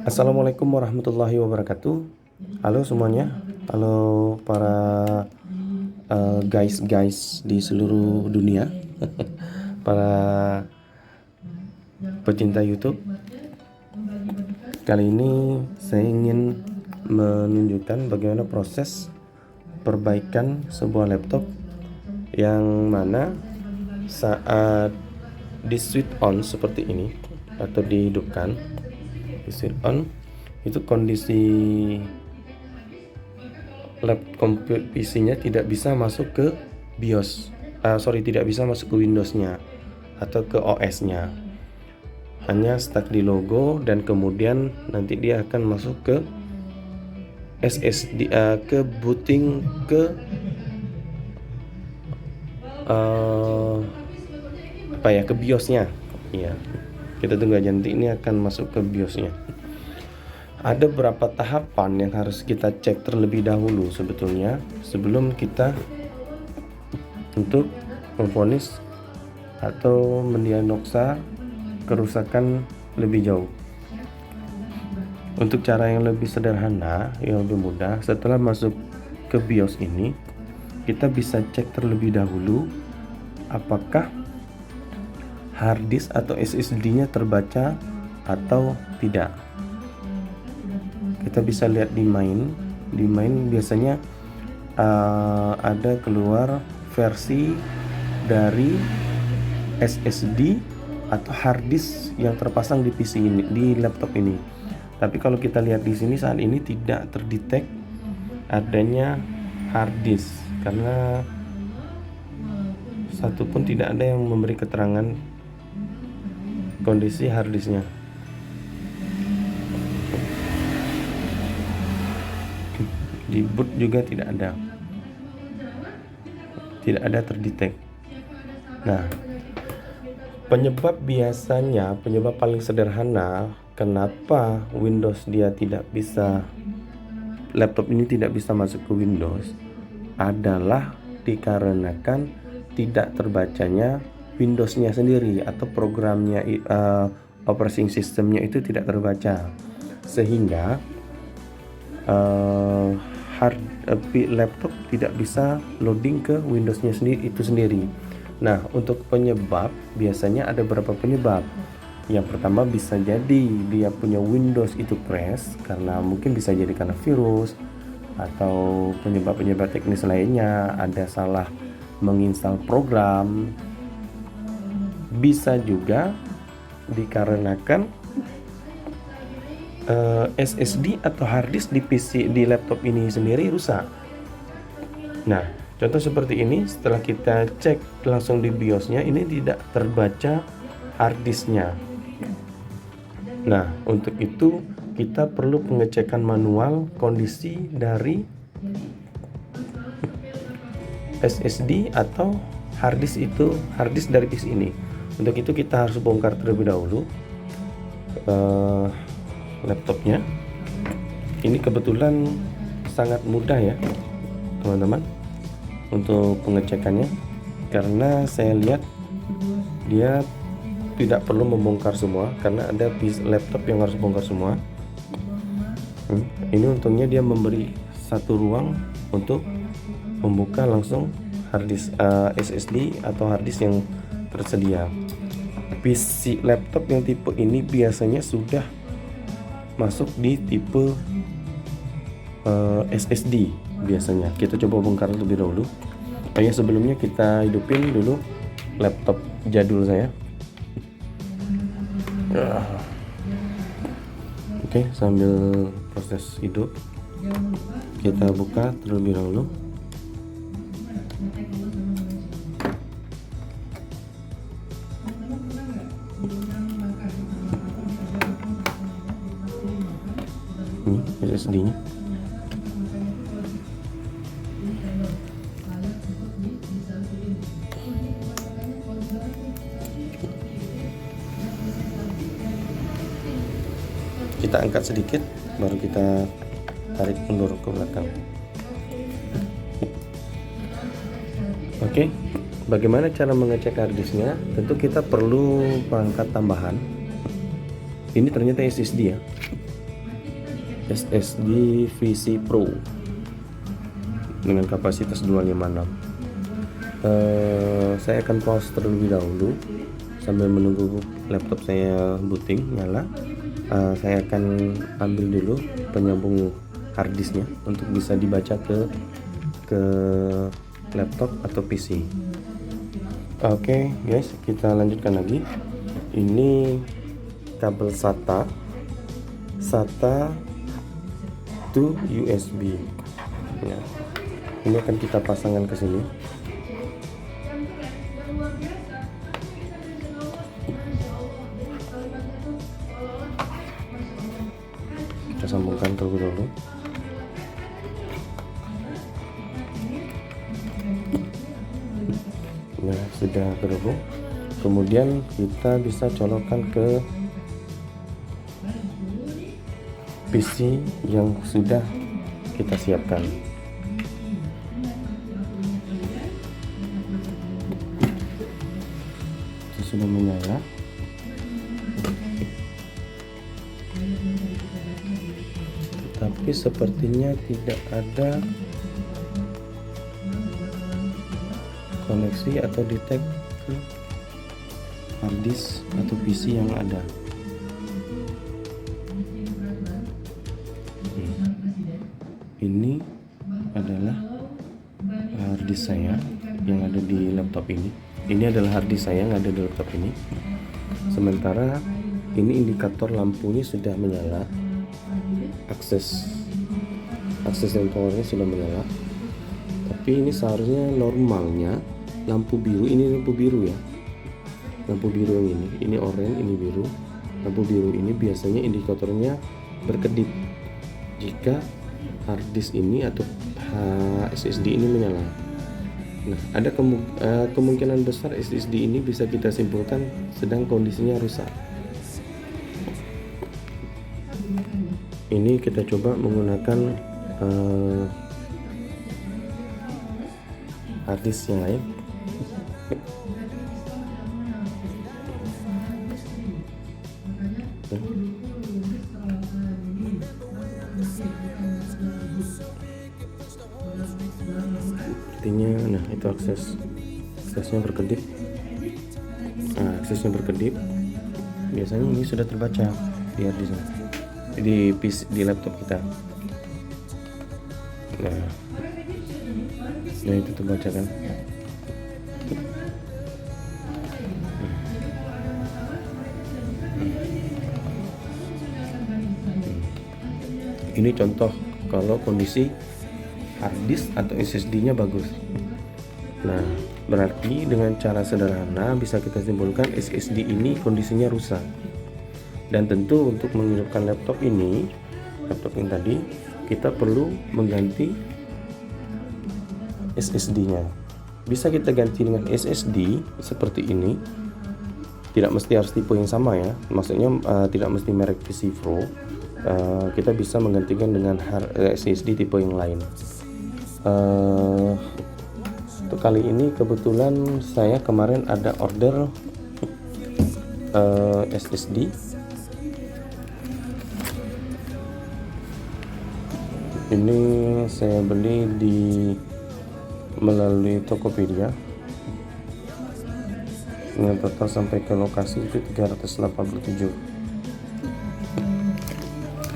Assalamualaikum warahmatullahi wabarakatuh. Halo semuanya. Halo para guys di seluruh dunia. Para pecinta YouTube. Kali ini saya ingin menunjukkan bagaimana proses perbaikan sebuah laptop yang mana saat di switch on seperti ini atau dihidupkan, di switch on itu kondisi laptop PC-nya tidak bisa masuk ke BIOS, tidak bisa masuk ke Windows-nya atau ke OS-nya, hanya stuck di logo dan kemudian nanti dia akan masuk ke SSD, ke booting ke ke BIOS-nya. Iya, kita tunggu aja, nanti ini akan masuk ke BIOS-nya. Ada beberapa tahapan yang harus kita cek terlebih dahulu sebetulnya sebelum kita untuk memvonis atau mendiagnosa kerusakan lebih jauh. Untuk cara yang lebih sederhana, yang lebih mudah, setelah masuk ke BIOS ini, kita bisa cek terlebih dahulu apakah hard disk atau SSD-nya terbaca atau tidak. Kita bisa lihat di main biasanya ada keluar versi dari SSD atau hard disk yang terpasang di PC ini, di laptop ini. Tapi kalau kita lihat di sini saat ini tidak terdetek adanya hard disk karena satupun tidak ada yang memberi keterangan kondisi hard disknya. Di boot juga tidak ada terdetek. Nah, penyebab paling sederhana kenapa laptop ini tidak bisa masuk ke Windows adalah dikarenakan tidak terbacanya Windows-nya sendiri atau programnya, operating system-nya itu tidak terbaca, sehingga laptop tidak bisa loading ke Windows-nya sendiri. Nah, untuk penyebab biasanya ada beberapa penyebab. Yang pertama bisa jadi dia punya Windows itu crash karena mungkin bisa jadi karena virus atau penyebab teknis lainnya, ada salah menginstal program. Bisa juga dikarenakan SSD atau hard disk di laptop ini sendiri rusak. Nah, contoh seperti ini, setelah kita cek langsung di BIOS-nya, ini tidak terbaca hard disknya. Nah, untuk itu kita perlu pengecekan manual kondisi dari SSD atau hard disk dari PC ini. Untuk itu kita harus bongkar terlebih dahulu laptopnya. Ini kebetulan sangat mudah ya teman-teman untuk pengecekannya, karena saya lihat dia tidak perlu membongkar semua karena ada laptop yang harus bongkar semua. Ini untungnya dia memberi satu ruang untuk membuka langsung hard disk, SSD atau hard disk yang tersedia. PC laptop yang tipe ini biasanya sudah masuk di tipe SSD biasanya. Kita coba bongkar lebih dahulu. Sebelumnya kita hidupin dulu laptop jadul saya. Oke, sambil proses hidup kita buka terlebih dahulu. Ini SSD-nya. Kita angkat sedikit, baru kita tarik mundur ke belakang. Oke, bagaimana cara mengecek hard disknya? Tentu kita perlu perangkat tambahan. Ini ternyata SSD ya. SSD VC Pro dengan kapasitas 256. Saya akan pause terlebih dahulu sambil menunggu laptop saya booting nyala. Saya akan ambil dulu penyambung harddisknya untuk bisa dibaca ke laptop atau PC. Oke, guys, kita lanjutkan lagi. Ini kabel SATA to USB. Ya. Ini akan kita pasangkan ke sini. Kita sambungkan terlebih dahulu. Nah, sudah terhubung. Kemudian kita bisa colokkan ke PC yang sudah kita siapkan. Itu sudah menyala. Tapi sepertinya tidak ada koneksi atau detect ke harddisk atau PC yang ada. Ini adalah harddisk saya yang ada di laptop ini. Ini adalah harddisk saya yang ada di laptop ini. Sementara ini indikator lampunya sudah menyala. Akses dan powernya sudah menyala. Tapi ini seharusnya normalnya lampu biru, ini lampu biru ya, lampu biru yang ini oranye, ini biru. Lampu biru ini biasanya indikatornya berkedip jika harddisk ini atau SSD ini menyala. Nah, ada kemungkinan besar SSD ini bisa kita simpulkan sedang kondisinya rusak. Ini kita coba menggunakan harddisk yang lain. Artinya, nah itu aksesnya berkedip. Aksesnya berkedip. Biasanya ini sudah terbaca di harddisk, di laptop kita. Nah itu terbaca kan. Ini contoh kalau kondisi harddisk atau SSD-nya bagus. Nah, berarti dengan cara sederhana bisa kita simpulkan SSD ini kondisinya rusak. Dan tentu untuk menghidupkan laptop yang tadi, kita perlu mengganti SSD-nya. Bisa kita ganti dengan SSD seperti ini. Tidak mesti harus tipe yang sama ya. Maksudnya tidak mesti merek PC Pro. Kita bisa menggantikan dengan SSD tipe yang lain. Untuk kali ini kebetulan saya kemarin ada order SSD. Ini saya beli melalui Tokopedia dengan total sampai ke lokasi itu 387.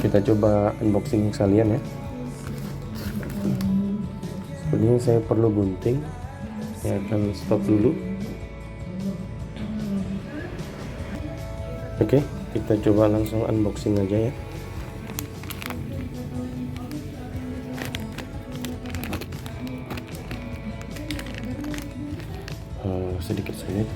Kita coba unboxing sekalian ya. Sepertinya saya perlu gunting. Saya akan stop dulu. Oke, kita coba langsung unboxing aja ya. Sedikit sulit.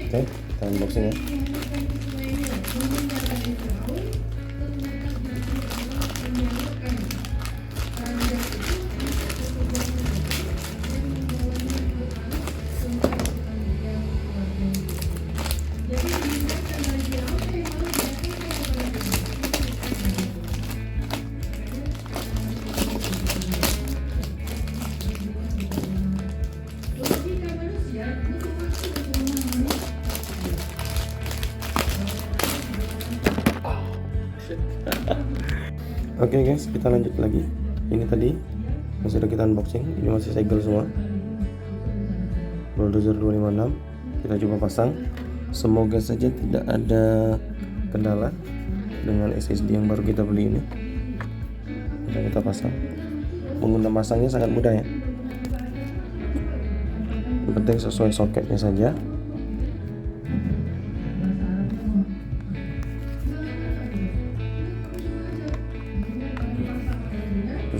Oke, kita unboxing ya. Oke guys, kita lanjut lagi. Ini tadi yang sudah kita unboxing, ini masih segel semua. Bulldozer 256 kita coba pasang. Semoga saja tidak ada kendala dengan SSD yang baru kita beli ini. Kita pasang. Menggunakan pasangnya sangat mudah ya. Yang penting sesuai soketnya saja.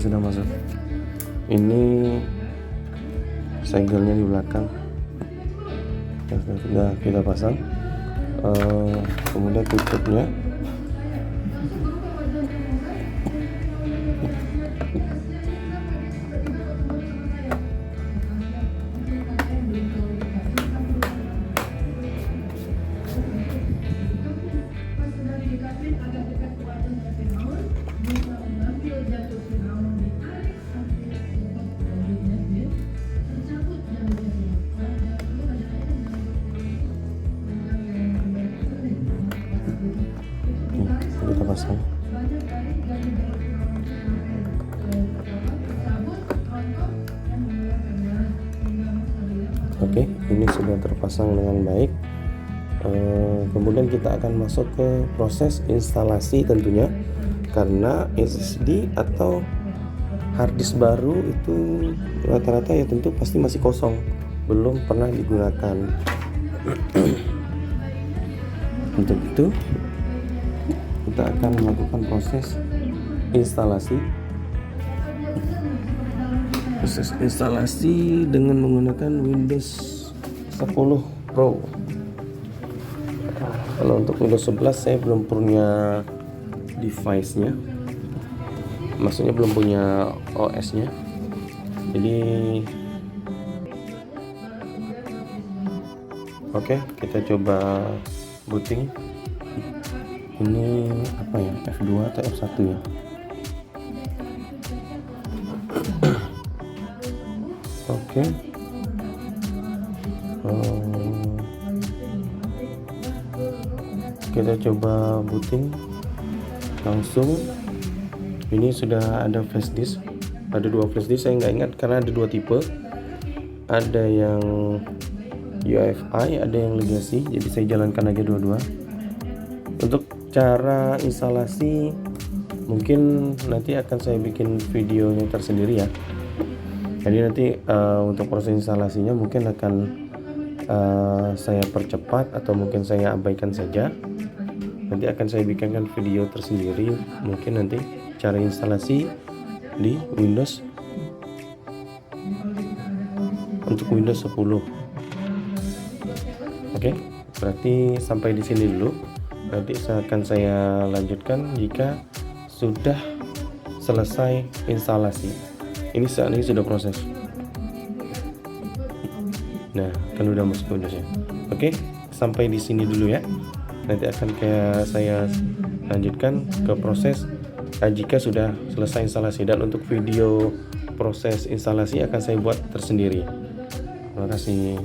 Sudah masuk. Ini segelnya di belakang sudah kita pasang. Kemudian tutupnya kita pasang. Oke, ini sudah terpasang dengan baik. Kemudian kita akan masuk ke proses instalasi tentunya, karena SSD atau harddisk baru itu rata-rata ya tentu pasti masih kosong, belum pernah digunakan. Untuk itu kita akan melakukan proses instalasi dengan menggunakan Windows 10 Pro. Kalau untuk Windows 11 saya belum punya device-nya, maksudnya belum punya OS-nya. Jadi oke, kita coba booting. Ini apa ya, F2 atau F1 ya? Oke. Kita coba booting langsung. Ini sudah ada flash disk, ada 2 flash disk. Saya nggak ingat karena ada 2 tipe, ada yang UEFI, ada yang legacy, jadi saya jalankan aja dua-dua. Untuk cara instalasi mungkin nanti akan saya bikin videonya tersendiri ya. Jadi nanti untuk proses instalasinya mungkin akan saya percepat atau mungkin saya abaikan saja. Nanti akan saya bikinkan video tersendiri, mungkin nanti cara instalasi di Windows untuk Windows 10. Oke, berarti sampai di sini dulu. Nanti akan saya lanjutkan jika sudah selesai instalasi. Ini saat ini sudah proses. Nah, kan udah masuk Windowsnya. Oke, sampai di sini dulu ya. Nanti akan saya lanjutkan ke proses jika sudah selesai instalasi, dan untuk video proses instalasi akan saya buat tersendiri. Terima kasih.